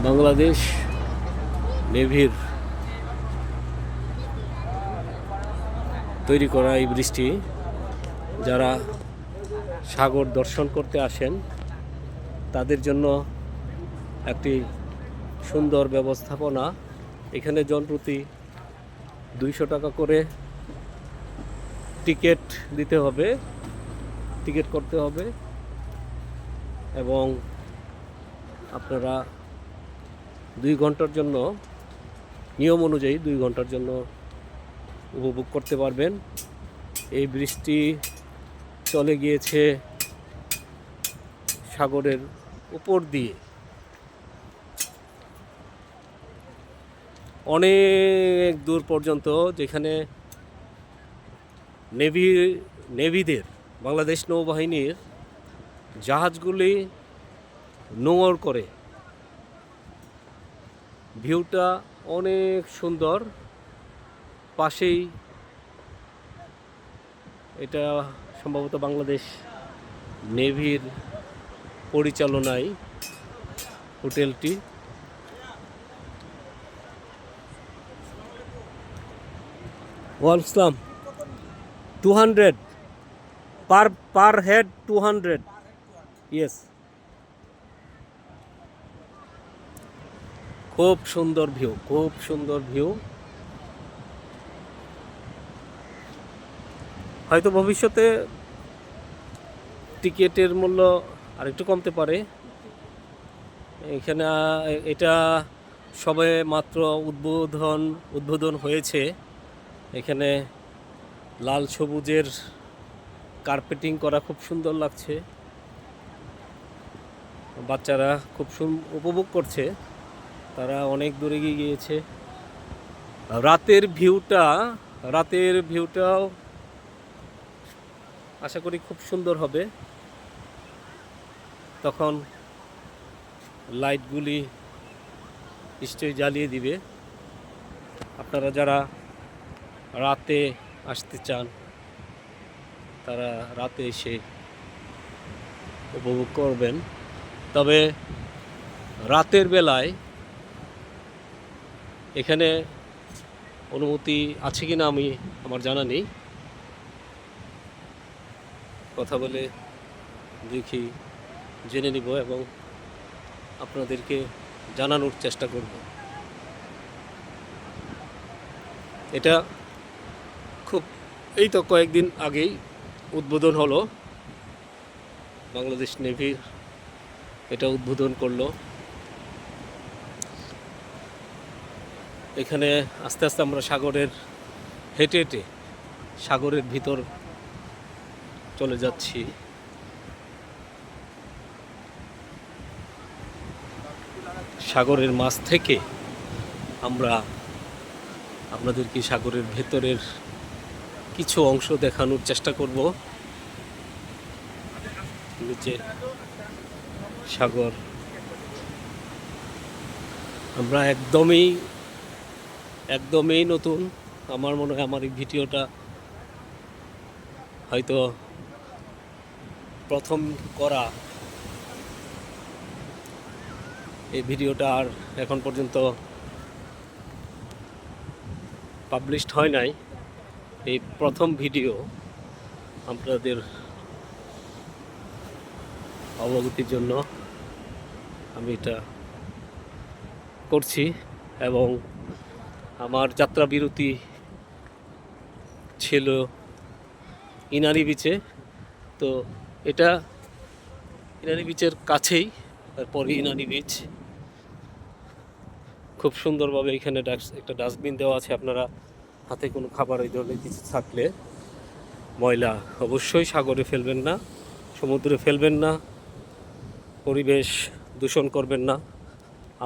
বাংলাদেশ নেভির তৈরি করা এই ব্রিজটি যারা সাগর দর্শন করতে আসেন তাদের জন্য একটি সুন্দর ব্যবস্থাপনা। এখানে জনপ্রতি 200 টাকা করে টিকিট দিতে হবে, টিকিট করতে হবে এবং আপনারা 2 ঘন্টার জন্য, নিয়ম অনুযায়ী 2 ঘন্টার জন্য উপভোগ করতে পারবেন। এই ব্রিজটি চলে গিয়েছে সাগরের উপর দিয়ে অনেক দূর পর্যন্ত, যেখানে নেভিদের বাংলাদেশ নৌবাহিনীর জাহাজগুলি নোঙর করে। ভিউটা অনেক সুন্দর। পাশেই এটা সম্ভবত বাংলাদেশ নেভির পরিচালনায় হোটেলটি। ওয়ালাইকুম আসসালাম। 200 পার হেড 200। ইয়েস, খুব সুন্দর ভিউ, খুব সুন্দর ভিউ। হয়তো ভবিষ্যতে টিকিটের মূল্য আরেকটু কমতে পারে। এখানে এটা সবে মাত্র উদ্বোধন হয়েছে। এখানে লাল সবুজের কার্পেটিং করা খুব সুন্দর লাগছে। বাচ্চারা খুব উপভোগ করছে, তারা অনেক দূরে গিয়েছে। রাতের ভিউটাও আশা করি খুব সুন্দর হবে। তখন লাইটগুলি নিশ্চয়ই জ্বালিয়ে দিবে। আপনারা যারা রাতে আসতে চান তারা রাতে এসে উপভোগ করবেন। তবে রাতের বেলায় এখানে অনুমতি আছে কিনা আমার জানা নেই। কথা বলে দেখি, জেনে নিব এবং আপনাদেরকে জানানোর চেষ্টা করব। এটা এই তো কয়েকদিন আগেই উদ্বোধন হলো, বাংলাদেশ নেভির এটা উদ্বোধন করলো। এখানে আস্তে আস্তে আমরা হেঁটে হেঁটে সাগরের ভিতর চলে যাচ্ছি। সাগরের মাছ থেকে আমরা আপনাদেরকে সাগরের ভেতরের কিছু অংশ দেখানোর চেষ্টা করব। নিচে সাগর, আমরা একদমই নতুন। আমার মনে হয় আমার এই ভিডিওটা হয়তো প্রথম করা। এই ভিডিওটা আর এখন পর্যন্ত পাবলিশড হয় নাই। এই প্রথম ভিডিও আপনাদের অবগতির জন্য আমি এটা করছি। এবং আমার যাত্রা বিরতি ছিল ইনানি বিচে। তো এটা ইনানি বিচের কাছেই, তারপরে ইনানি বিচ। খুব সুন্দরভাবে এখানে একটা ডাস্টবিন দেওয়া আছে। আপনারা হাতে কোনো খাবার এই ধরনের কিছু থাকলে ময়লা অবশ্যই সাগরে ফেলবেন না, সমুদ্রে ফেলবেন না, পরিবেশ দূষণ করবেন না।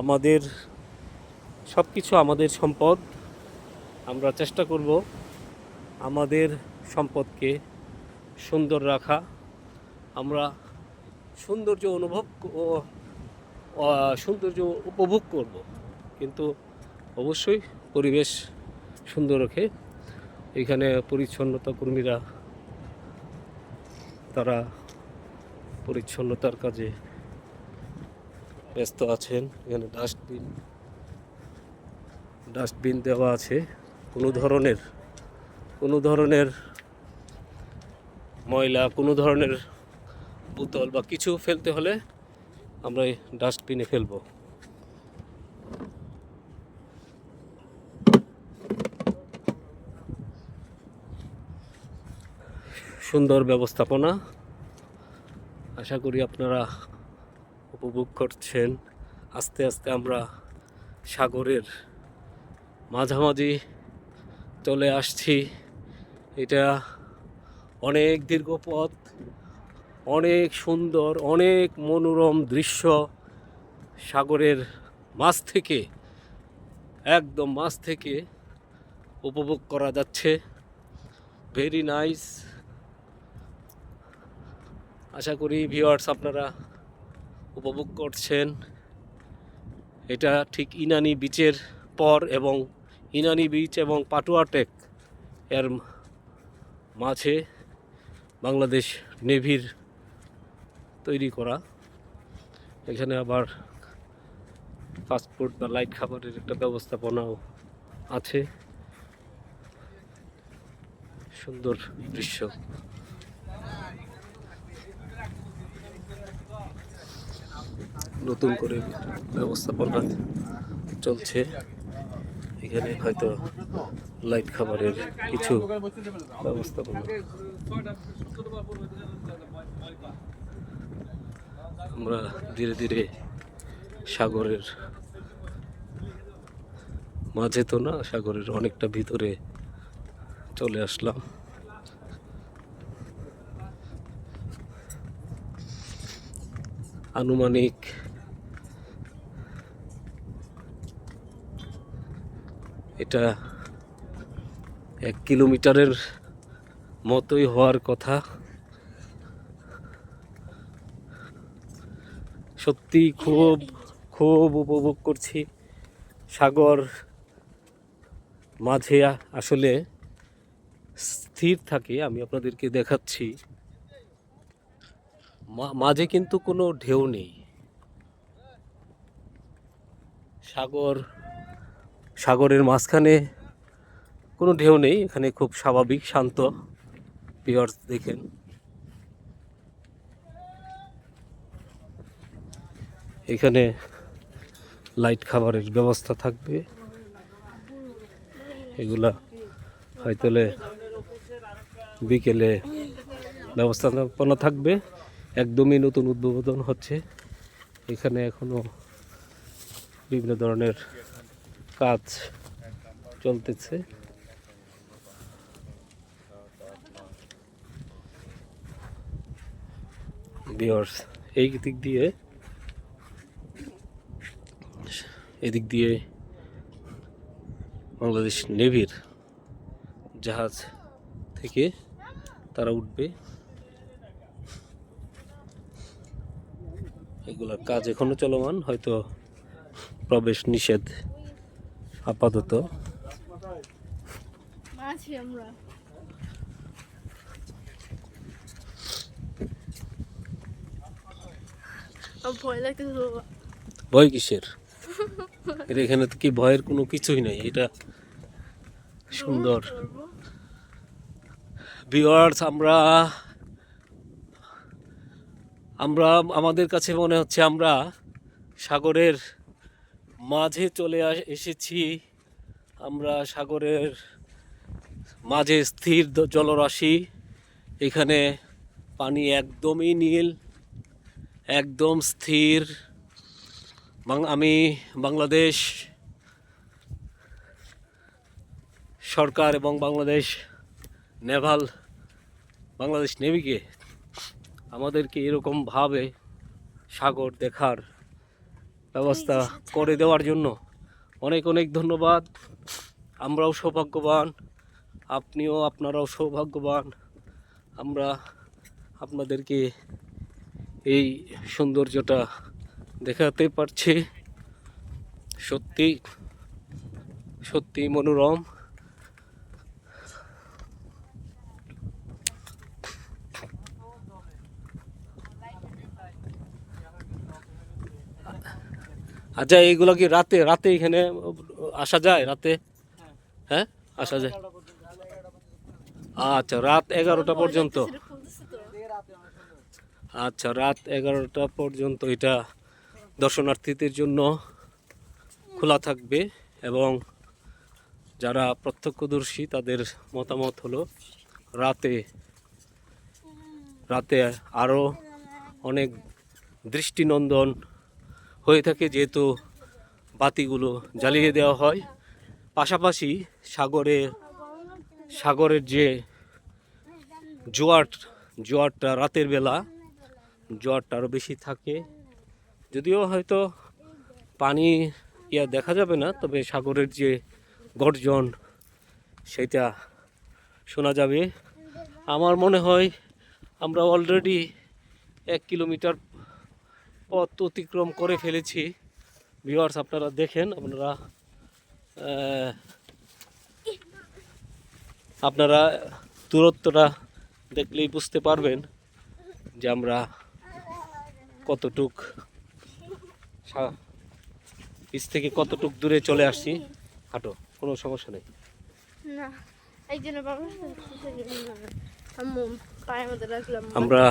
আমাদের সব কিছু আমাদের সম্পদ। আমরা চেষ্টা করব আমাদের সম্পদকে সুন্দর রাখা। আমরা সৌন্দর্য উপভোগ করব, কিন্তু অবশ্যই পরিবেশ সুন্দর রেখে। এখানে পরিচ্ছন্নতা কর্মীরা তারা পরিচ্ছন্নতার কাজে ব্যস্ত আছেন। এখানে ডাস্টবিন দেওয়া আছে। কোনো ধরনের ময়লা, কোনো ধরনের বোতল বা কিছু ফেলতে হলে আমরা এই ডাস্টবিনে ফেলবো। সুন্দর ব্যবস্থাপনা, আশা করি আপনারা উপভোগ করছেন। আস্তে আস্তে আমরা সাগরের মাঝামাঝি চলে আসছি। এটা অনেক দীর্ঘ পথ, অনেক সুন্দর, অনেক মনোরম দৃশ্য সাগরের একদম মাছ থেকে উপভোগ করা যাচ্ছে। Very nice. আশা করি ভিউয়ার্স আপনারা উপভোগ করছেন। এটা ঠিক ইনানি বিচের পর, এবং ইনানি বিচ এবং পাটুয়া টেক এর মাঝে বাংলাদেশ নেভির তৈরি করা। এখানে আবার ফাস্টফুড বা লাইট খাবারের একটা ব্যবস্থাপনাও আছে। সুন্দর দৃশ্য। নতুন করে ব্যবস্থাপনা চলছে। এখানে হয়তো লাইট খাবারের কিছু ব্যবস্থাপনা। আমরা ধীরে ধীরে সাগরের মাঝে তো না, সাগরের অনেকটা ভিতরে চলে আসলাম। আনুমানিক এটা 1 কিলোমিটারের মতোই হওয়ার কথা। সত্যি খুব খুব উপভোগ করছি। সাগর মাঝে আসলে স্থির থাকে। আমি আপনাদেরকে দেখাচ্ছি, মাঝে কিন্তু কোনো ঢেউ নেই। সাগরের মাঝখানে কোনো ঢেউ নেই। এখানে খুব স্বাভাবিক, শান্ত। ভিউয়ার্স দেখেন, এখানে লাইট খাবারের ব্যবস্থা থাকবে। এগুলা হয়তো বিকেলে ব্যবস্থাপনা থাকবে। একদমই নতুন উদ্বোধন হচ্ছে। এখানে এখনো বিভিন্ন ধরনের কাজ চলতেছে। ভিউয়ার্স, এদিক দিয়ে বাংলাদেশ নেভির জাহাজ থেকে তারা উঠবে। এগুলার কাজ এখনো চলমান, হয়তো প্রবেশ নিষেধ আপাতত। ভয় কিসের? এখানে তো কি ভয়ের কোনো কিছুই নাই। এটা সুন্দর। ভিউয়ার্স, আমরা আমাদের কাছে মনে হচ্ছে আমরা সাগরের মাঝে চলে এসেছি। আমরা সাগরের মাঝে স্থির জলরাশি। এখানে পানি একদমই নীল, একদম স্থির। আমি বাংলাদেশ সরকার এবং বাংলাদেশ নেভিকে আমাদেরকে এরকমভাবে সাগর দেখার ব্যবস্থা করে দেওয়ার জন্য অনেক অনেক ধন্যবাদ। আমরাও সৌভাগ্যবান, আপনারাও সৌভাগ্যবান। আমরা আপনাদেরকে এই সৌন্দর্যটা দেখাতে পারছি। সত্যি সত্যি মনোরম। আচ্ছা, এইগুলো কি রাতে রাতে এখানে আসা যায় রাতে? হ্যাঁ, আসা যায়। আচ্ছা, রাত 11টা পর্যন্ত। আচ্ছা, রাত 11টা পর্যন্ত এটা দর্শনার্থীদের জন্য খোলা থাকবে। এবং যারা প্রত্যক্ষদর্শী তাদের মতামত হলো রাতে রাতে আরও অনেক দৃষ্টিনন্দন হয়ে থাকে, যেহেতু বাতিগুলো জ্বালিয়ে দেওয়া হয়। পাশাপাশি সাগরের যে জোয়ারটা রাতের বেলা জোয়ারটা আরও বেশি থাকে। যদিও হয়তো পানি দেখা যাবে না, তবে সাগরের যে গর্জন সেটা শোনা যাবে। আমার মনে হয় আমরা অলরেডি 1 কিলোমিটার পথ অতিক্রম করে ফেলেছি। ভিউয়ার্স, আপনারা দেখেন, আপনারা দূরত্বটা দেখলেই বুঝতে পারবেন যে আমরা কতটুক পিছ থেকে কতটুক দূরে চলে আসছি। হাঁটো, কোনো সমস্যা নেই। না, একজনের বাবা আম্মু পায়ের মধ্যে রাখলাম। আমরা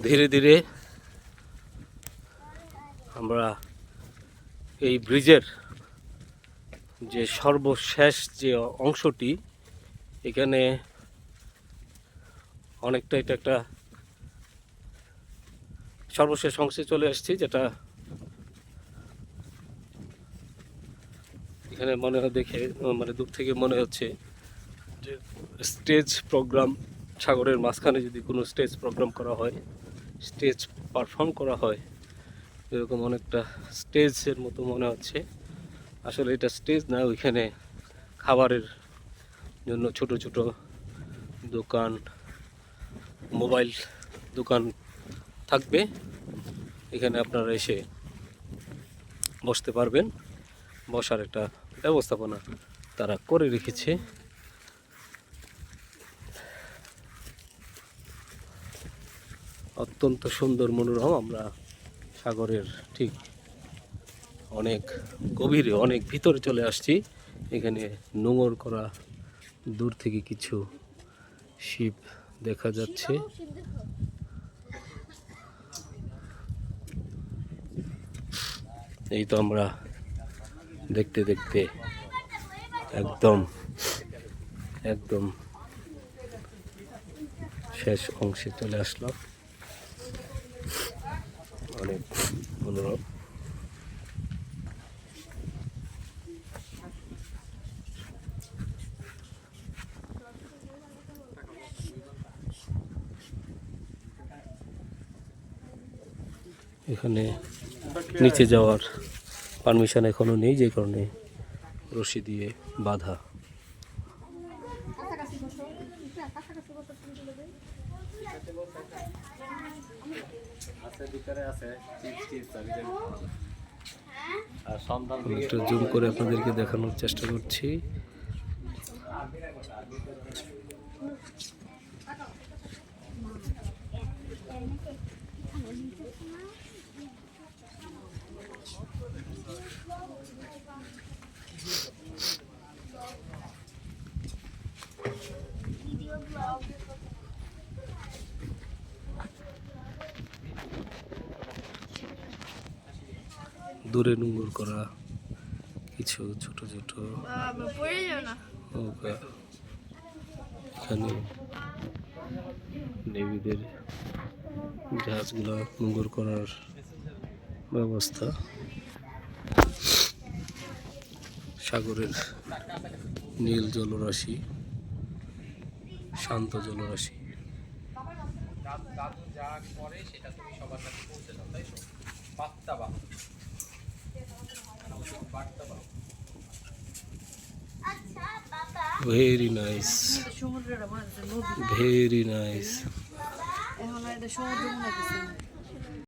ধীরে ধীরে আমরা এই ব্রিজের যে সর্বশেষ যে অংশটি, এখানে অনেকটা এটা একটা সর্বশেষ অংশে চলে আসছি, যেটা এখানে মনে হয় দেখে মানে দূর থেকে মনে হচ্ছে যে স্টেজ প্রোগ্রাম, সাগরের মাঝখানে যদি কোনো স্টেজ প্রোগ্রাম করা হয়, স্টেজ পারফর্ম করা হয়, এরকম অনেকটা স্টেজের মতো মনে হচ্ছে। আসলে এটা স্টেজ না, ওইখানে খাবারের জন্য ছোট ছোট দোকান, মোবাইল দোকান থাকবে। এখানে আপনারা এসে বসতে পারবেন। বসার একটা ব্যবস্থাপনা তারা করে রেখেছে। অত্যন্ত সুন্দর, মনোরম। আমরা সাগরের ঠিক অনেক গভীরে, অনেক ভিতরে চলে আসছি। এখানে নোঙর করা দূর থেকে কিছু শিপ দেখা যাচ্ছে। এই তো আমরা দেখতে দেখতে একদম শেষ অংশে চলে আসলাম। অনেক মনোরম। এখানে নিচে যাওয়ার পারমিশন এখনো নেই, যে কারণে রশি দিয়ে বাঁধা। একটু জুম করে আপনাদেরকে দেখানোর চেষ্টা করছি। দূরে নোঙর করা কিছু ছোট ছোট নৌকা, এখানে নেভিদের জাহাজগুলো নোঙর করার ব্যবস্থা। সাগরের নীল জলরাশি, শান্ত জলরাশি। Very nice, very nice.